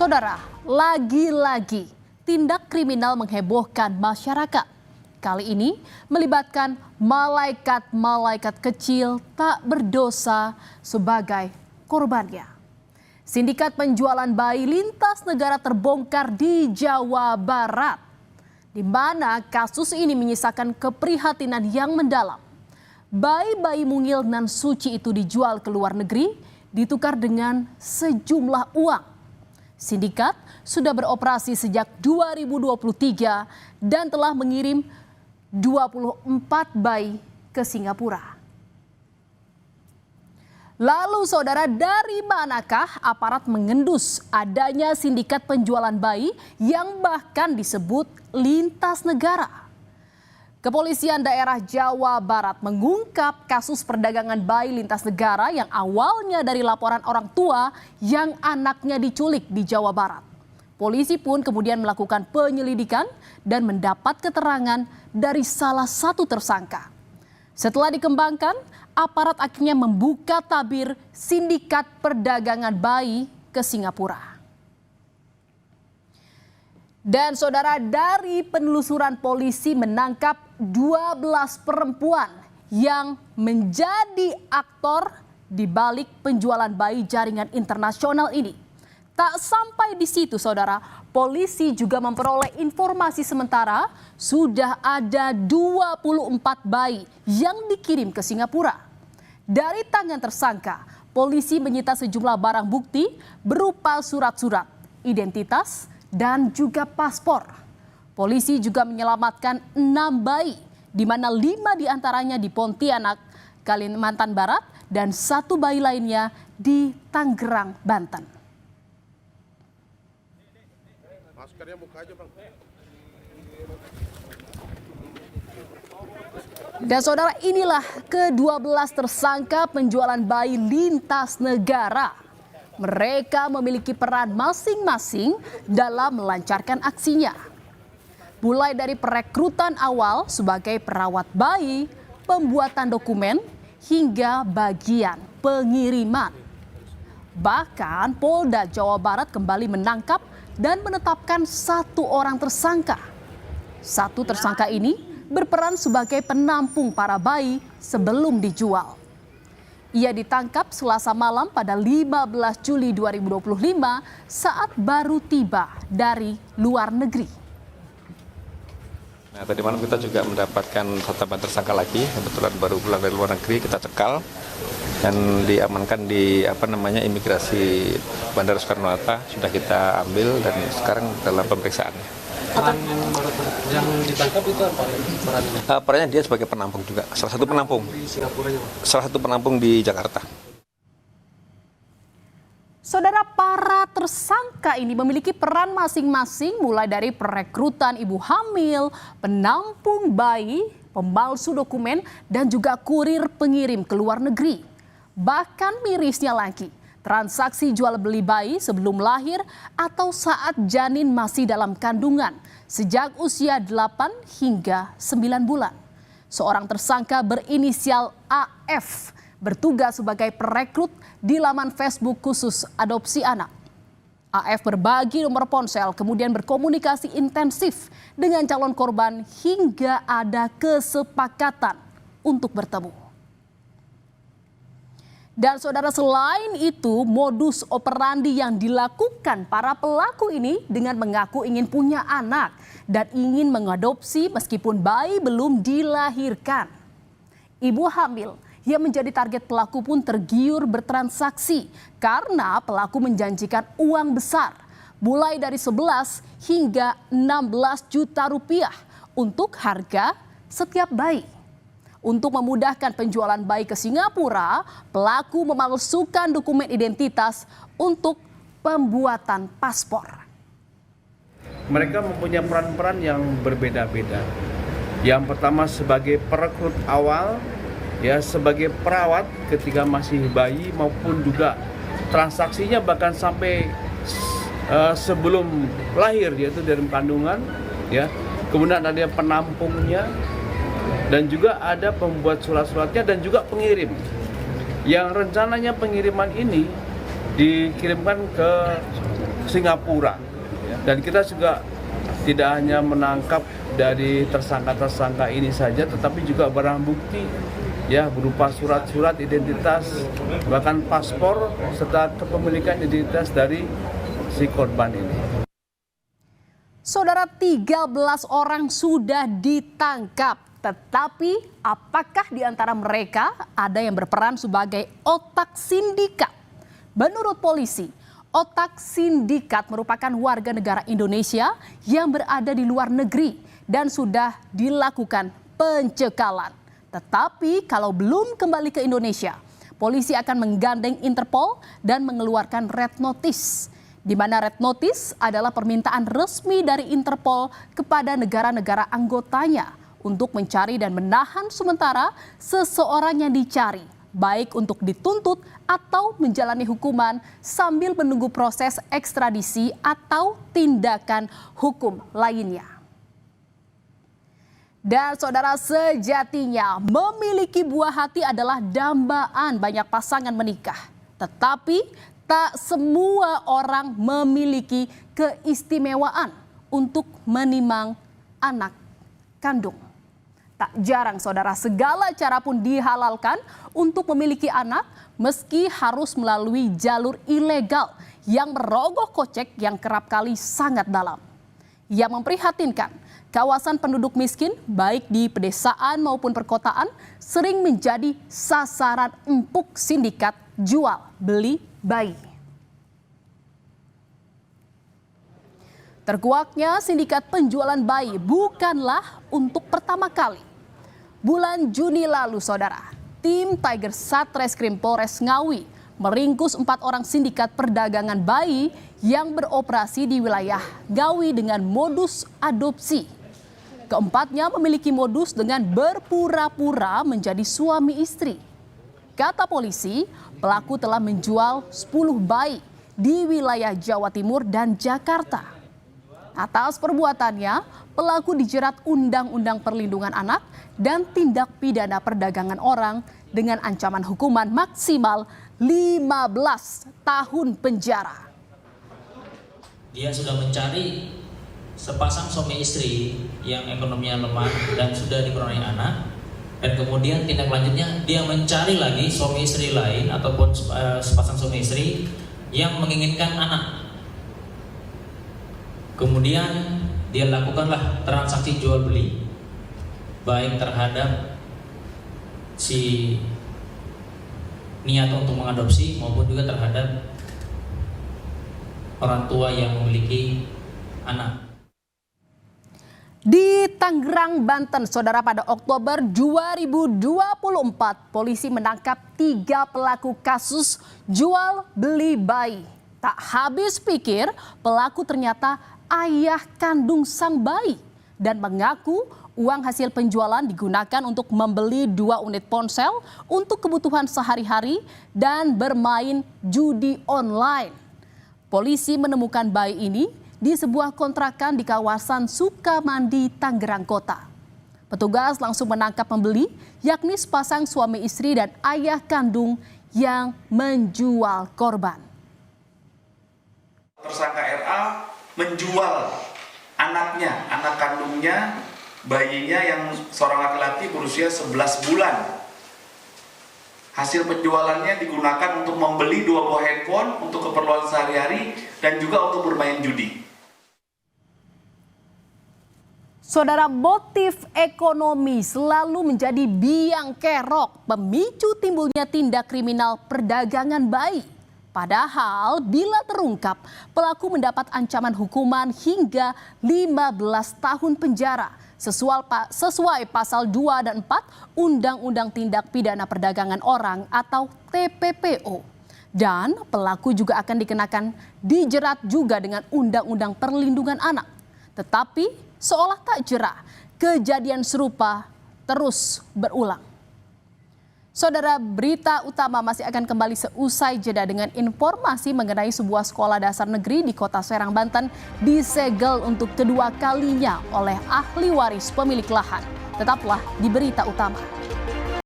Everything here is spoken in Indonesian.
Saudara, lagi-lagi tindak kriminal menghebohkan masyarakat. Kali ini melibatkan malaikat-malaikat kecil tak berdosa sebagai korbannya. Sindikat penjualan bayi lintas negara terbongkar di Jawa Barat, di mana kasus ini menyisakan keprihatinan yang mendalam. Bayi-bayi mungil nan suci itu dijual ke luar negeri, ditukar dengan sejumlah uang. Sindikat sudah beroperasi sejak 2023 dan telah mengirim 24 bayi ke Singapura. Lalu saudara, dari manakah aparat mengendus adanya sindikat penjualan bayi yang bahkan disebut lintas negara? Kepolisian daerah Jawa Barat mengungkap kasus perdagangan bayi lintas negara yang awalnya dari laporan orang tua yang anaknya diculik di Jawa Barat. Polisi pun kemudian melakukan penyelidikan dan mendapat keterangan dari salah satu tersangka. Setelah dikembangkan, aparat akhirnya membuka tabir sindikat perdagangan bayi ke Singapura. Dan saudara, dari penelusuran polisi menangkap 12 perempuan yang menjadi aktor di balik penjualan bayi jaringan internasional ini. Tak sampai di situ saudara, polisi juga memperoleh informasi sementara sudah ada 24 bayi yang dikirim ke Singapura. Dari tangan tersangka, polisi menyita sejumlah barang bukti berupa surat-surat, identitas, dan juga paspor. Polisi juga menyelamatkan 6 bayi, di mana 5 diantaranya di Pontianak, Kalimantan Barat, dan 1 bayi lainnya di Tangerang, Banten. Dan saudara, inilah ke-12 tersangka penjualan bayi lintas negara. Mereka memiliki peran masing-masing dalam melancarkan aksinya. Mulai dari perekrutan awal sebagai perawat bayi, pembuatan dokumen, hingga bagian pengiriman. Bahkan Polda Jawa Barat kembali menangkap dan menetapkan 1 orang tersangka. 1 tersangka ini berperan sebagai penampung para bayi sebelum dijual. Ia ditangkap Selasa malam pada 15 Juli 2025 saat baru tiba dari luar negeri. Nah, tadi malam kita juga mendapatkan 1 tambahan tersangka lagi, kebetulan baru pulang dari luar negeri, kita cekal dan diamankan di imigrasi Bandara Soekarno-Hatta, sudah kita ambil dan sekarang dalam pemeriksaan. Yang ditangkap itu apa perannya? Perannya dia sebagai penampung juga, salah satu penampung. Di Singapura juga? Salah satu penampung di Jakarta. Saudara, para tersangka ini memiliki peran masing-masing mulai dari perekrutan ibu hamil, penampung bayi, pemalsu dokumen, dan juga kurir pengirim ke luar negeri. Bahkan mirisnya lagi, transaksi jual beli bayi sebelum lahir atau saat janin masih dalam kandungan sejak usia 8 hingga 9 bulan. Seorang tersangka berinisial AF bertugas sebagai perekrut di laman Facebook khusus adopsi anak. AF berbagi nomor ponsel kemudian berkomunikasi intensif dengan calon korban hingga ada kesepakatan untuk bertemu. Dan saudara, selain itu modus operandi yang dilakukan para pelaku ini dengan mengaku ingin punya anak dan ingin mengadopsi meskipun bayi belum dilahirkan. Ibu hamil yang menjadi target pelaku pun tergiur bertransaksi karena pelaku menjanjikan uang besar mulai dari 11 hingga 16 juta rupiah untuk harga setiap bayi. Untuk memudahkan penjualan bayi ke Singapura, pelaku memalsukan dokumen identitas untuk pembuatan paspor. Mereka mempunyai peran-peran yang berbeda-beda. Yang pertama sebagai perekrut awal, ya sebagai perawat ketika masih bayi maupun juga transaksinya bahkan sampai sebelum lahir, yaitu dalam kandungan, ya. Kemudian ada penampungnya, dan juga ada pembuat surat-suratnya dan juga pengirim. Yang rencananya pengiriman ini dikirimkan ke Singapura. Dan kita juga tidak hanya menangkap dari tersangka-tersangka ini saja, tetapi juga barang bukti ya berupa surat-surat identitas, bahkan paspor serta kepemilikan identitas dari si korban ini. Saudara, 13 orang sudah ditangkap. Tetapi apakah di antara mereka ada yang berperan sebagai otak sindikat? Menurut polisi, otak sindikat merupakan warga negara Indonesia yang berada di luar negeri dan sudah dilakukan pencekalan. Tetapi kalau belum kembali ke Indonesia, polisi akan menggandeng Interpol dan mengeluarkan red notice. Di mana red notice adalah permintaan resmi dari Interpol kepada negara-negara anggotanya untuk mencari dan menahan sementara seseorang yang dicari, baik untuk dituntut atau menjalani hukuman sambil menunggu proses ekstradisi atau tindakan hukum lainnya. Dan saudara, sejatinya memiliki buah hati adalah dambaan banyak pasangan menikah. Tetapi tak semua orang memiliki keistimewaan untuk menimang anak kandung. Tak jarang saudara, segala cara pun dihalalkan untuk memiliki anak meski harus melalui jalur ilegal yang merogoh kocek yang kerap kali sangat dalam. Yang memprihatinkan, kawasan penduduk miskin baik di pedesaan maupun perkotaan sering menjadi sasaran empuk sindikat jual beli bayi. Terkuaknya sindikat penjualan bayi bukanlah untuk pertama kali. Bulan Juni lalu saudara, tim Tiger Satreskrim Polres Ngawi meringkus 4 orang sindikat perdagangan bayi yang beroperasi di wilayah Ngawi dengan modus adopsi. Keempatnya memiliki modus dengan berpura-pura menjadi suami istri. Kata polisi, pelaku telah menjual 10 bayi di wilayah Jawa Timur dan Jakarta. Atas perbuatannya, pelaku dijerat Undang-Undang Perlindungan Anak dan tindak pidana perdagangan orang dengan ancaman hukuman maksimal 15 tahun penjara. Dia sudah mencari sepasang suami istri yang ekonominya lemah dan sudah dikaruniai anak, dan kemudian tindak lanjutnya dia mencari lagi suami istri lain ataupun sepasang suami istri yang menginginkan anak. Kemudian dia lakukanlah transaksi jual beli baik terhadap si niat untuk mengadopsi maupun juga terhadap orang tua yang memiliki anak. Di Tangerang, Banten, saudara, pada Oktober 2024, polisi menangkap 3 pelaku kasus jual beli bayi. Tak habis pikir, pelaku ternyata ayah kandung sang bayi dan mengaku uang hasil penjualan digunakan untuk membeli 2 unit ponsel untuk kebutuhan sehari-hari dan bermain judi online. Polisi menemukan bayi ini di sebuah kontrakan di kawasan Sukamandi, Tangerang Kota. Petugas langsung menangkap pembeli, yakni sepasang suami istri dan ayah kandung yang menjual korban. Tersangka RA menjual anaknya, anak kandungnya, bayinya yang seorang laki-laki berusia 11 bulan. Hasil penjualannya digunakan untuk membeli 2 buah handphone untuk keperluan sehari-hari dan juga untuk bermain judi. Saudara, motif ekonomi selalu menjadi biang kerok pemicu timbulnya tindak kriminal perdagangan bayi. Padahal bila terungkap, pelaku mendapat ancaman hukuman hingga 15 tahun penjara sesuai pasal 2 dan 4 Undang-Undang Tindak Pidana Perdagangan Orang atau TPPO. Dan pelaku juga akan dikenakan dijerat juga dengan Undang-Undang Perlindungan Anak. Tetapi seolah tak jera, kejadian serupa terus berulang. Saudara, berita utama masih akan kembali seusai jeda dengan informasi mengenai sebuah sekolah dasar negeri di Kota Serang, Banten disegel untuk kedua kalinya oleh ahli waris pemilik lahan. Tetaplah di berita utama.